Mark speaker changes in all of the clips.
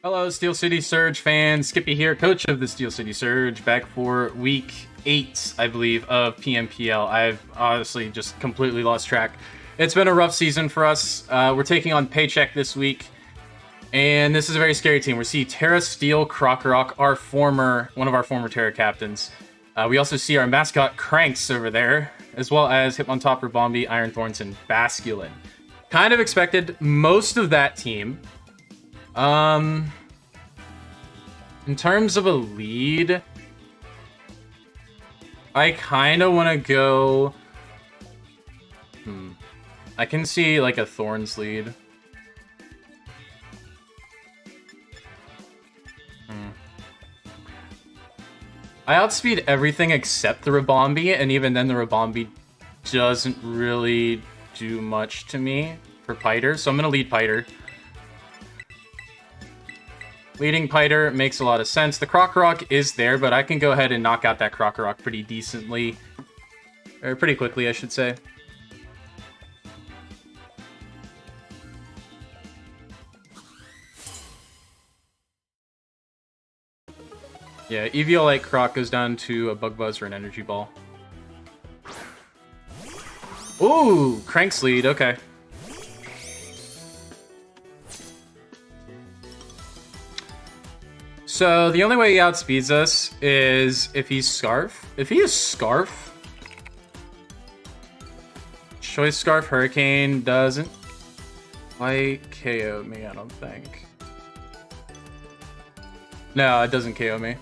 Speaker 1: Hello, Steel City Surge fans. Kippy here, coach of the Steel City Surge, back for week 8, I believe, of PMPL. I've honestly just completely lost track. It's been a rough season for us. We're taking on Paycheck this week, and this is a very scary team. We see Terra Steel Krokorok, one of our former Terra captains. We also see our mascot Cranks over there, as well as Hitmontopper, Bombi, Iron Thorns, and Basculin. Kind of expected most of that team. In terms of a lead, I kind of want to go... I can see, like, a Thorns lead. I outspeed everything except the Rabombi, and even then the Rabombi doesn't really do much to me for Piter, so I'm going to lead Piter. Leading Piter makes a lot of sense. The Krokorok is there, but I can go ahead and knock out that Krokorok pretty decently. Or pretty quickly, I should say. Yeah, Eviolite Croc goes down to a Bug Buzz or an Energy Ball. Ooh, Crank's lead, okay. So, the only way he outspeeds us is if he's Scarf. If he is Scarf... Choice Scarf Hurricane doesn't quite KO me, I don't think. No, it doesn't KO me.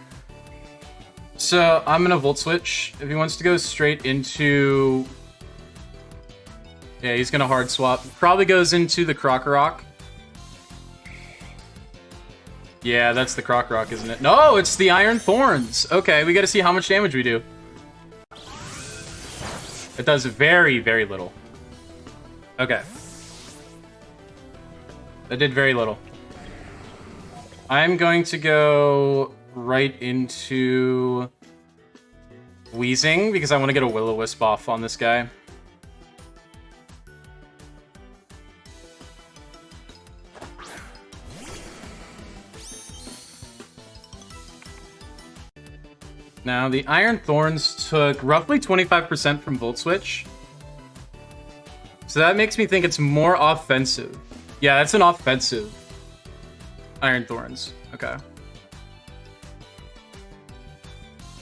Speaker 1: So, I'm gonna Volt Switch. If he wants to go straight into... Yeah, he's gonna Hard Swap. Probably goes into the Krokorok. Yeah, that's the Krokorok, isn't it? No, it's the Iron Thorns. Okay, we gotta see how much damage we do. It does very, very little. Okay. That did very little. I'm going to go right into Wheezing, because I want to get a Will-O-Wisp off on this guy. Now, the Iron Thorns took roughly 25% from Volt Switch. So that makes me think it's more offensive. Yeah, that's an offensive Iron Thorns. Okay.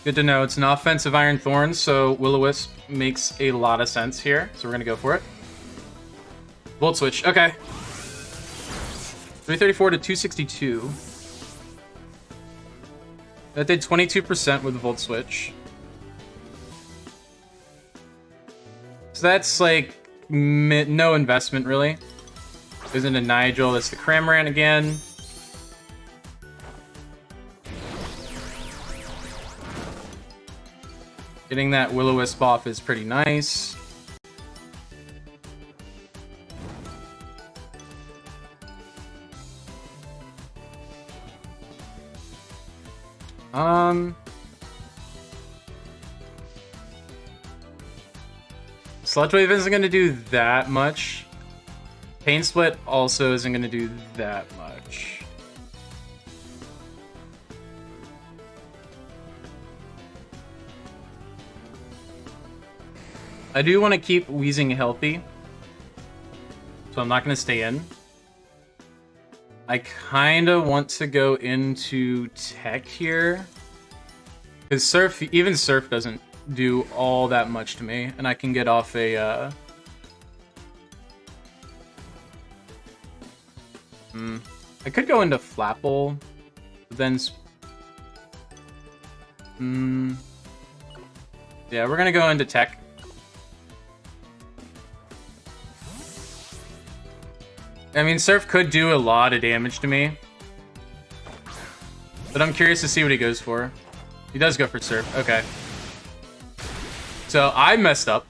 Speaker 1: Good to know. It's an offensive Iron Thorns, so Will-O-Wisp makes a lot of sense here. So we're going to go for it. Volt Switch. Okay. 334 to 262. That did 22% with the Volt Switch. So that's like no investment, really. Goes into Nigel. That's the Cramorant again. Getting that Will-O-Wisp off is pretty nice. Sludge Wave isn't going to do that much. Pain Split also isn't going to do that much. I do want to keep Wheezing healthy, so I'm not going to stay in. I kind of want to go into Tech here, because Surf, even Surf doesn't do all that much to me, and I can get off a I could go into Flapple, but then yeah, we're gonna go into Tech. I mean, Surf could do a lot of damage to me, but I'm curious to see what he goes for. He does go for Surf. Okay. So I messed up.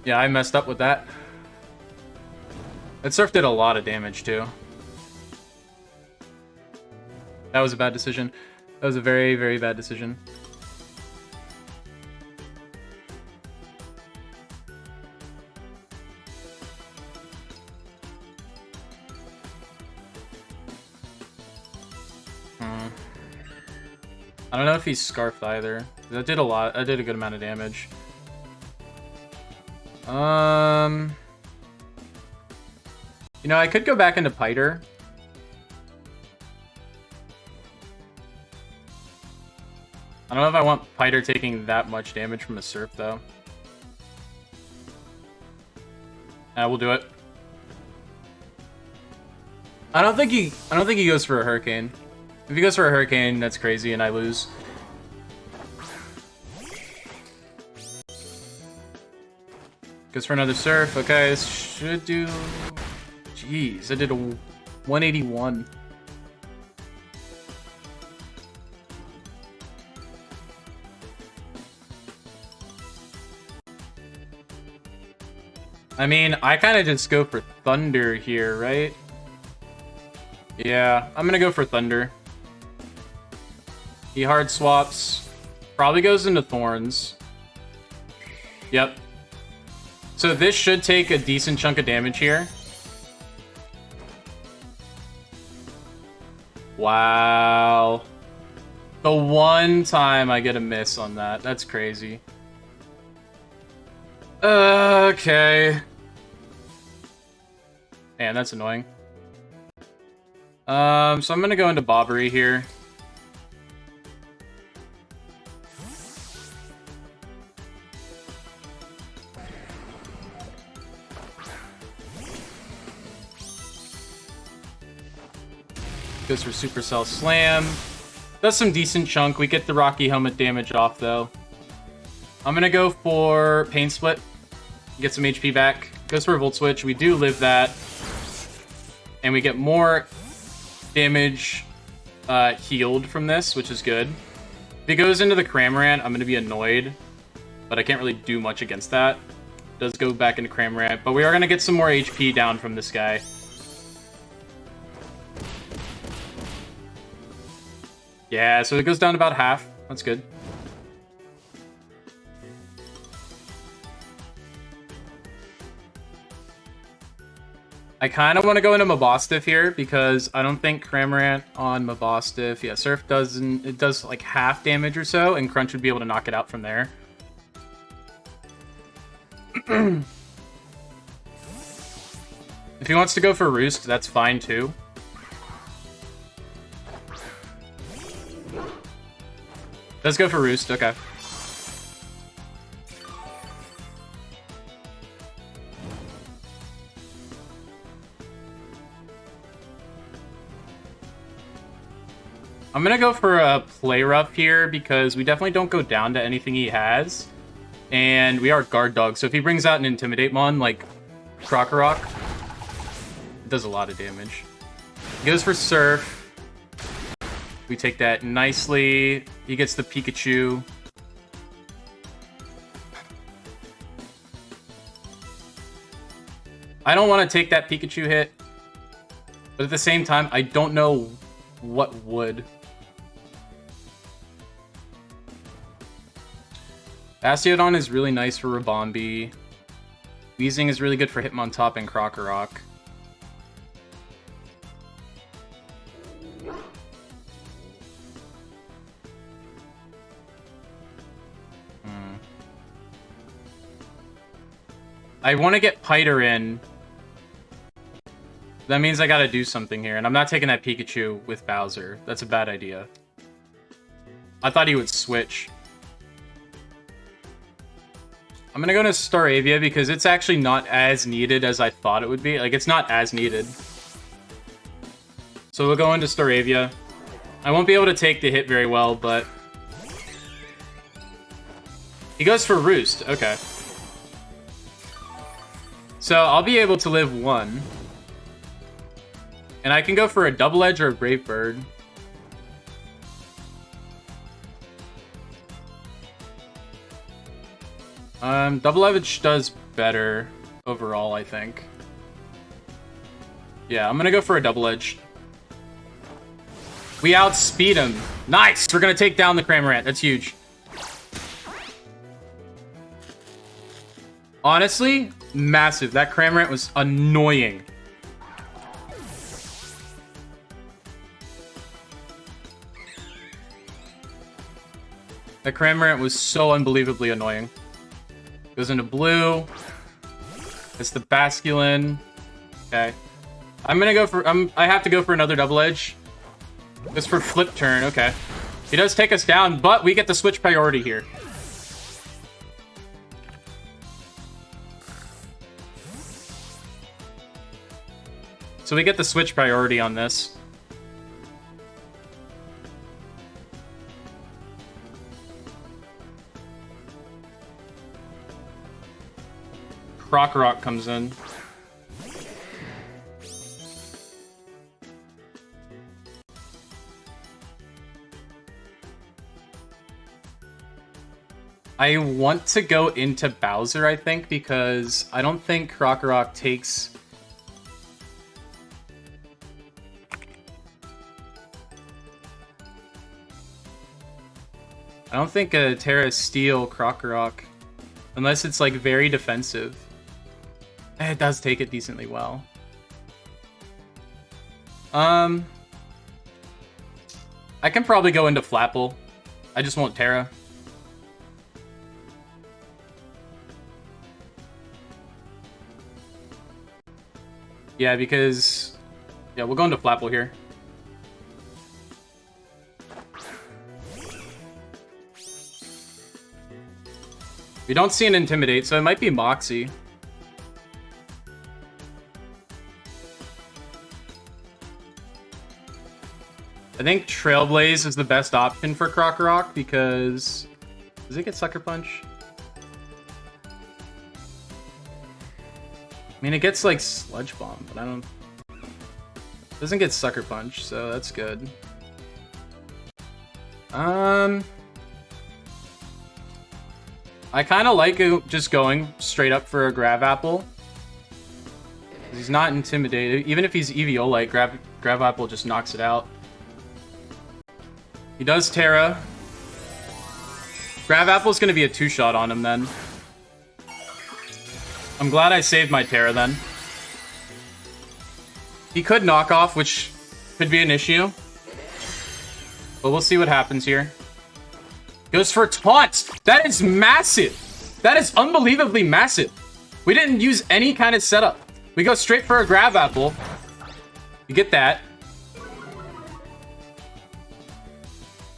Speaker 1: Yeah, I messed up with that. That Surf did a lot of damage too. That was a bad decision. That was a very, very bad decision. I don't know if he's scarfed either. That did a lot. That did a good amount of damage. You know, I could go back into Piter. I don't know if I want Piter taking that much damage from a Surf, though. We'll do it. I don't think he goes for a Hurricane. If he goes for a Hurricane, that's crazy, and I lose. Goes for another Surf. Okay, this should do... Jeez, I did a 181. I mean, I kind of just go for Thunder here, right? Yeah, I'm gonna go for Thunder. He hard swaps. Probably goes into Thorns. Yep. So this should take a decent chunk of damage here. Wow. The one time I get a miss on that. That's crazy. Okay. Man, that's annoying. So I'm gonna go into Bobbery here. Goes for Supercell Slam. Does some decent chunk. We get the Rocky Helmet damage off, though. I'm gonna go for Pain Split. Get some HP back. Goes for a Volt Switch. We do live that. And we get more damage healed from this, which is good. If he goes into the Cramorant, I'm gonna be annoyed. But I can't really do much against that. Does go back into Cramorant. But we are gonna get some more HP down from this guy. Yeah, so it goes down about half. That's good. I kind of want to go into Mabostiff here because I don't think Cramorant on Mabostiff. Yeah, Surf doesn't. It does like half damage or so, and Crunch would be able to knock it out from there. If he wants to go for Roost, that's fine too. Let's go for Roost, okay. I'm gonna go for a Play Rough here because we definitely don't go down to anything he has. And we are Guard Dog, so if he brings out an Intimidate Mon like Krokorok, it does a lot of damage. He goes for Surf. We take that nicely. He gets the Pikachu. I don't want to take that Pikachu hit. But at the same time, I don't know what would. Bastiodon is really nice for Ribombee. Weezing is really good for Hitmontop and Krokorok. I want to get Piter in. That means I gotta do something here, and I'm not taking that Pikachu with Bowser. That's a bad idea. I thought he would switch. I'm gonna go to Staravia because it's actually not as needed as I thought it would be. Like, it's not as needed. So we'll go into Staravia. I won't be able to take the hit very well, but... He goes for Roost. Okay. So I'll be able to live one. And I can go for a Double Edge or a Brave Bird. Double Edge does better overall, I think. Yeah, I'm gonna go for a Double Edge. We outspeed him. Nice! We're gonna take down the Cramorant. That's huge. Honestly, massive. That Cramorant was annoying. That Cramorant was so unbelievably annoying. Goes into blue. It's the Basculin. Okay. I'm gonna go for... I have to go for another double edge. It's for flip turn. Okay. He does take us down, but we get the switch priority here. So we get the switch priority on this. Krokorok comes in. I want to go into Bowser, I think, because I don't think Krokorok takes... I don't think a Terra Steel Krokorok, unless it's like very defensive. It does take it decently well. I can probably go into Flapple. I just won't Terra. Yeah, because... Yeah, we'll go into Flapple here. We don't see an Intimidate, so it might be Moxie. I think Trailblaze is the best option for Krokorok because... Does it get Sucker Punch? I mean, it gets, like, Sludge Bomb, but I don't... It doesn't get Sucker Punch, so that's good. I kind of like just going straight up for a Grav Apple. He's not intimidated. Even if he's Eviolite, Grav Apple just knocks it out. He does Terra. Grav Apple's going to be a two-shot on him then. I'm glad I saved my Terra then. He could knock off, which could be an issue. But we'll see what happens here. Goes for Taunt. That is massive. That is unbelievably massive. We didn't use any kind of setup. We go straight for a Grav Apple. You get that.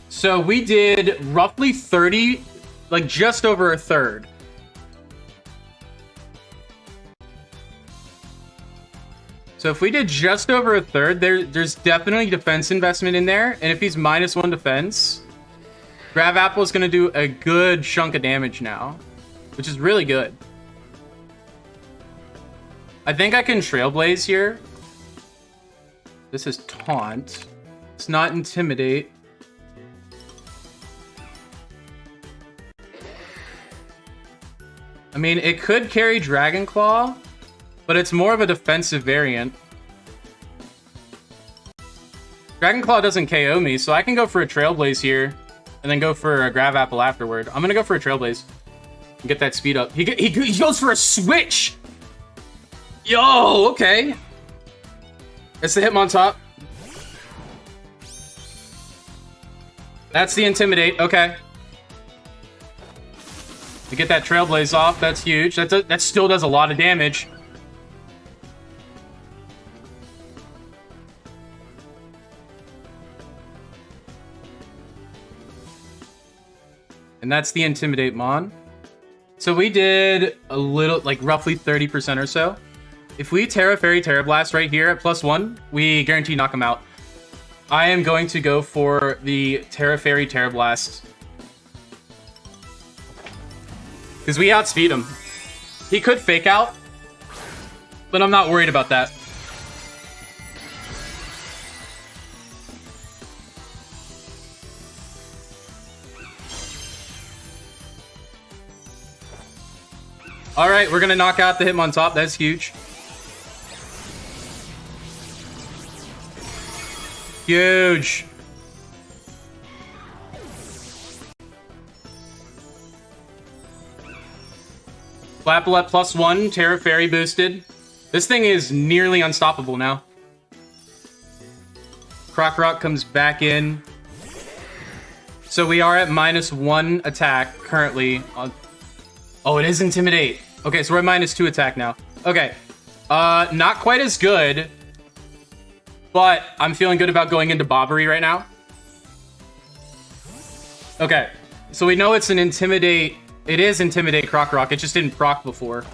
Speaker 1: So we did roughly 30, like just over a third. So if we did just over a third, there's definitely defense investment in there. And if he's -1 defense, Grav Apple is going to do a good chunk of damage now, which is really good. I think I can Trailblaze here. This is Taunt. It's not Intimidate. I mean, it could carry Dragon Claw, but it's more of a defensive variant. Dragon Claw doesn't KO me, so I can go for a Trailblaze here, and then go for a Grav Apple afterward. I'm gonna go for a Trailblaze and get that speed up. He goes for a switch! Yo, okay. It's the Hitmontop. That's the Intimidate, okay. To get that Trailblaze off, that's huge. That still does a lot of damage. And that's the Intimidate Mon. So we did a little, like roughly 30% or so. If we Terra Fairy Terra Blast right here at +1, we guarantee knock him out. I am going to go for the Terra Fairy Terra Blast. Because we outspeed him. He could fake out, but I'm not worried about that. Alright, we're gonna knock out the Hitmontop. That's huge. Huge. Flapple at +1, Terra Fairy boosted. This thing is nearly unstoppable now. Krokorok comes back in. So we are at -1 attack currently. Oh, it is Intimidate. Okay, so we're at -2 attack now. Okay. Not quite as good, but I'm feeling good about going into Bobbery right now. Okay, so we know it's an Intimidate. It is Intimidate Croc. It just didn't proc before.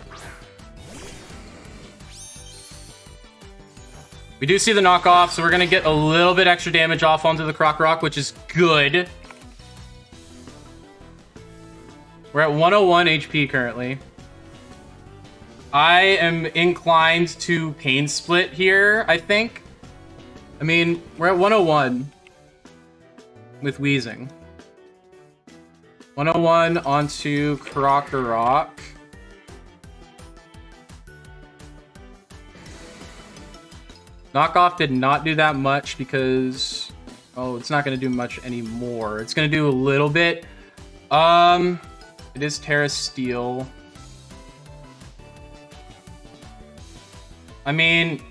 Speaker 1: We do see the knockoff, so we're going to get a little bit extra damage off onto the Croc, which is good. We're at 101 HP currently. I am inclined to Pain Split here, I think. I mean, we're at 101 with Wheezing. 101 onto Croc. Knockoff did not do that much because... Oh, it's not going to do much anymore. It's going to do a little bit. It is Terra Steel. I mean...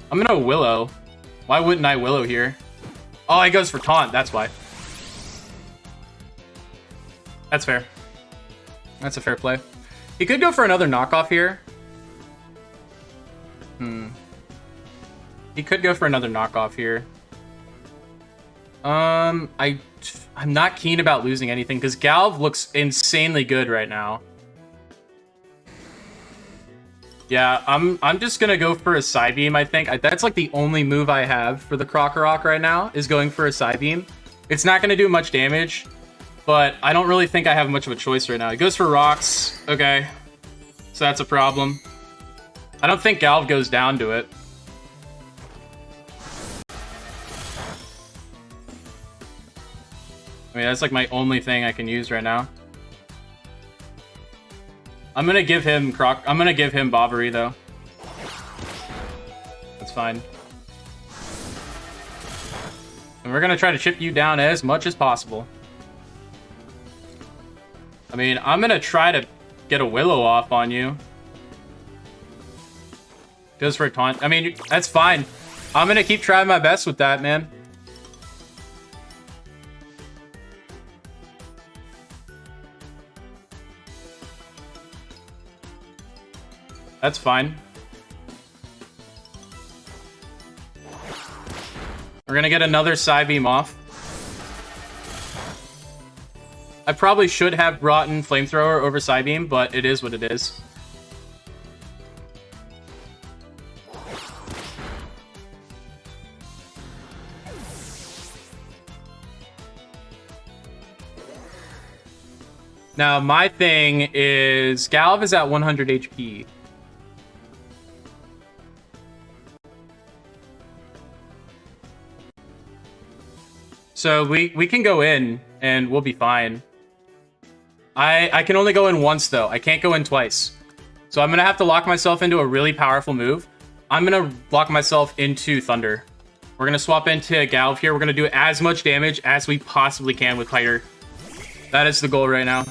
Speaker 1: I'm going to Willow. Why wouldn't I Willow here? Oh, he goes for Taunt. That's why. That's fair. That's a fair play. He could go for another knockoff here. He could go for another knockoff here. I'm not keen about losing anything because Galv looks insanely good right now. Yeah, I'm just gonna go for a Psybeam, I think. That's like the only move I have for the Croc right now is going for a Psybeam. It's not gonna do much damage, but I don't really think I have much of a choice right now. He goes for rocks. Okay. So that's a problem. I don't think Galv goes down to it. I mean, that's like my only thing I can use right now. I'm gonna give him I'm gonna give him Bobbery though. That's fine. And we're gonna try to chip you down as much as possible. I mean, I'm gonna try to get a Willow off on you. Goes for a taunt. I mean, that's fine. I'm gonna keep trying my best with that, man. That's fine. We're gonna get another Psybeam off. I probably should have brought in Flamethrower over Psybeam, but it is what it is. Now, my thing is... Galv is at 100 HP. So we can go in, and we'll be fine. I can only go in once, though. I can't go in twice. So I'm going to have to lock myself into a really powerful move. I'm going to lock myself into Thunder. We're going to swap into Galv here. We're going to do as much damage as we possibly can with Piter. That is the goal right now.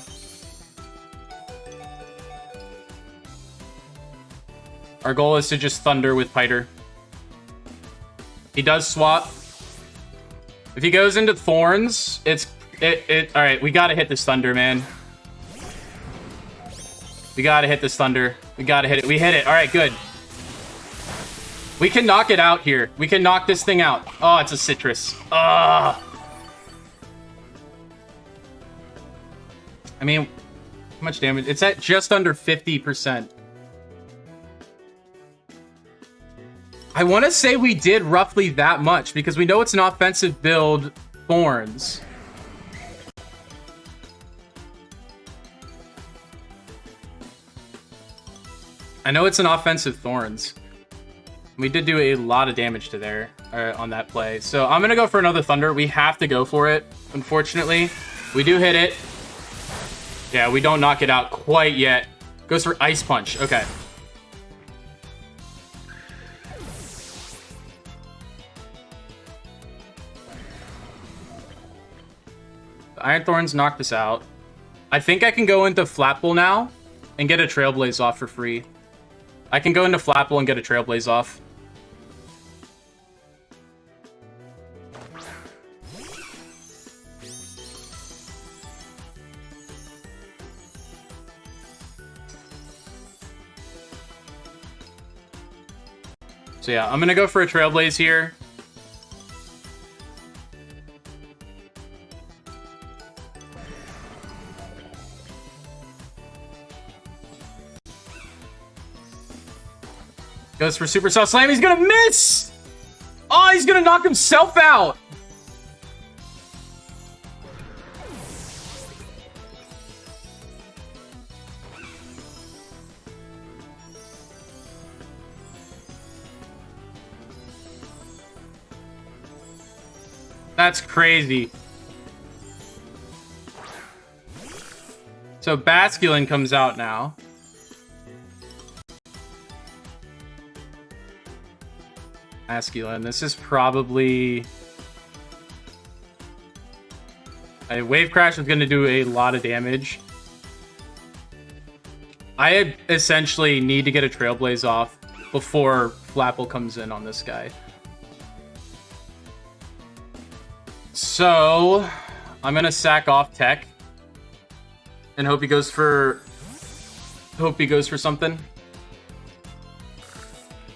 Speaker 1: Our goal is to just Thunder with Piter. He does swap. If he goes into Thorns, all right, we gotta hit this Thunder, man. We gotta hit this Thunder. We gotta hit it. We hit it. All right, good. We can knock it out here. We can knock this thing out. Oh, it's a Citrus. I mean, how much damage? It's at just under 50%. I want to say we did roughly that much because we know it's an offensive build, Thorns. I know it's an offensive Thorns. We did do a lot of damage to there on that play. So I'm going to go for another Thunder. We have to go for it, unfortunately. We do hit it. Yeah, we don't knock it out quite yet. Goes for Ice Punch. Okay. Iron Thorns knocked this out. I think I can go into Flapple now and get a Trailblaze off for free. I can go into Flapple and get a Trailblaze off. So yeah, I'm going to go for a Trailblaze here. Goes for Supercell Slam. He's going to miss! Oh, he's going to knock himself out! That's crazy. So Basculin comes out now. Basculin. This is probably... A Wave Crash is going to do a lot of damage. I essentially need to get a Trailblaze off before Flapple comes in on this guy. So, I'm gonna sack off Tech and hope he goes for something.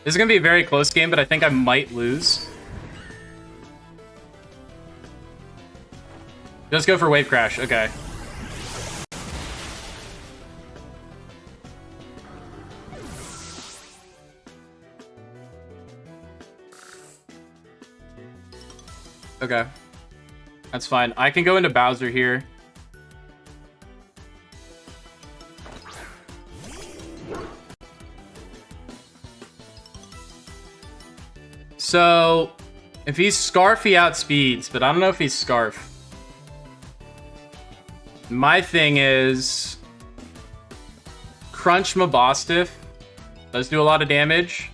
Speaker 1: This is gonna be a very close game, but I think I might lose. Just go for Wave Crash. Okay. Okay. That's fine. I can go into Bowser here. So, if he's Scarf, he outspeeds, but I don't know if he's Scarf. My thing is... Crunch Mabostiff. Does do a lot of damage.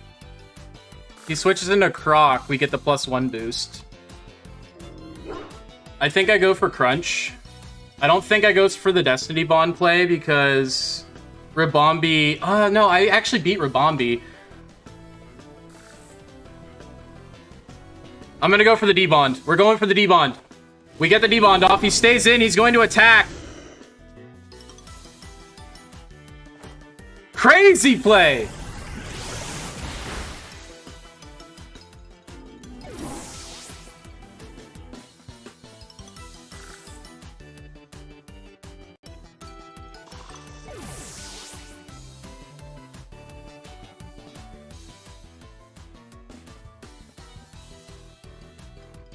Speaker 1: He switches into Croc, we get the +1 boost. I think I go for Crunch. I don't think I go for the Destiny Bond play because Ribombee... no, I actually beat Ribombee. I'm going to go for the D-Bond. We're going for the D-Bond. We get the D-Bond off. He stays in. He's going to attack. Crazy play!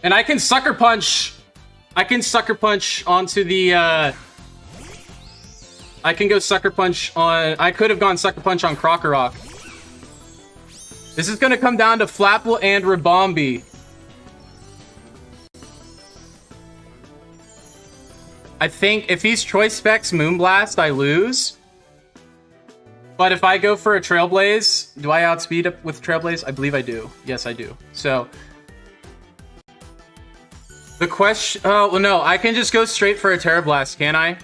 Speaker 1: And I can Sucker Punch. I can Sucker Punch onto the, I can go Sucker Punch on... I could have gone Sucker Punch on Krokorok. This is going to come down to Flapple and Ribombee. I think if he's Choice Specs Moonblast, I lose. But if I go for a Trailblaze, do I outspeed up with Trailblaze? I believe I do. Yes, I do. So... The question... Oh, well, no. I can just go straight for a Terra Blast, can I?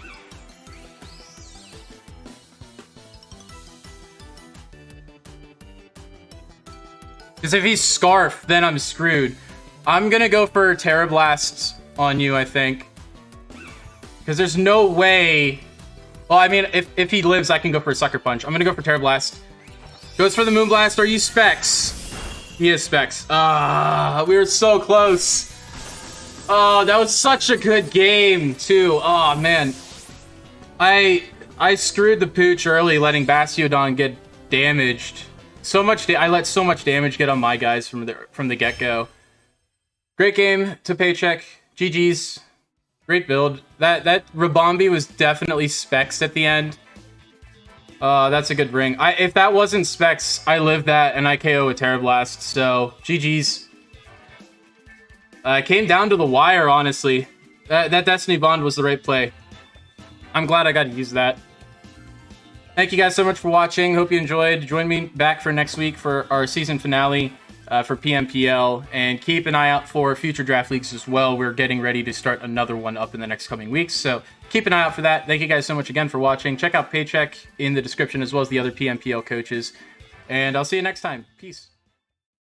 Speaker 1: Because if he's Scarf, then I'm screwed. I'm gonna go for Terra Blast on you, I think. Because there's no way... Well, I mean, if he lives, I can go for a Sucker Punch. I'm gonna go for Terra Blast. Goes for the Moonblast. Are you Specs? He is Specs. We were so close. Oh, that was such a good game, too. Oh, man. I screwed the pooch early, letting Bastiodon get damaged. I let so much damage get on my guys from the get-go. Great game to Paycheck. GG's. Great build. That Ribombee was definitely Specs at the end. That's a good ring. If that wasn't Specs, I lived that and I KO with Terra Blast. So, GG's. It came down to the wire, honestly. That Destiny Bond was the right play. I'm glad I got to use that. Thank you guys so much for watching. Hope you enjoyed. Join me back for next week for our season finale for PMPL. And keep an eye out for future draft leagues as well. We're getting ready to start another one up in the next coming weeks. So keep an eye out for that. Thank you guys so much again for watching. Check out Paycheck in the description as well as the other PMPL coaches. And I'll see you next time. Peace.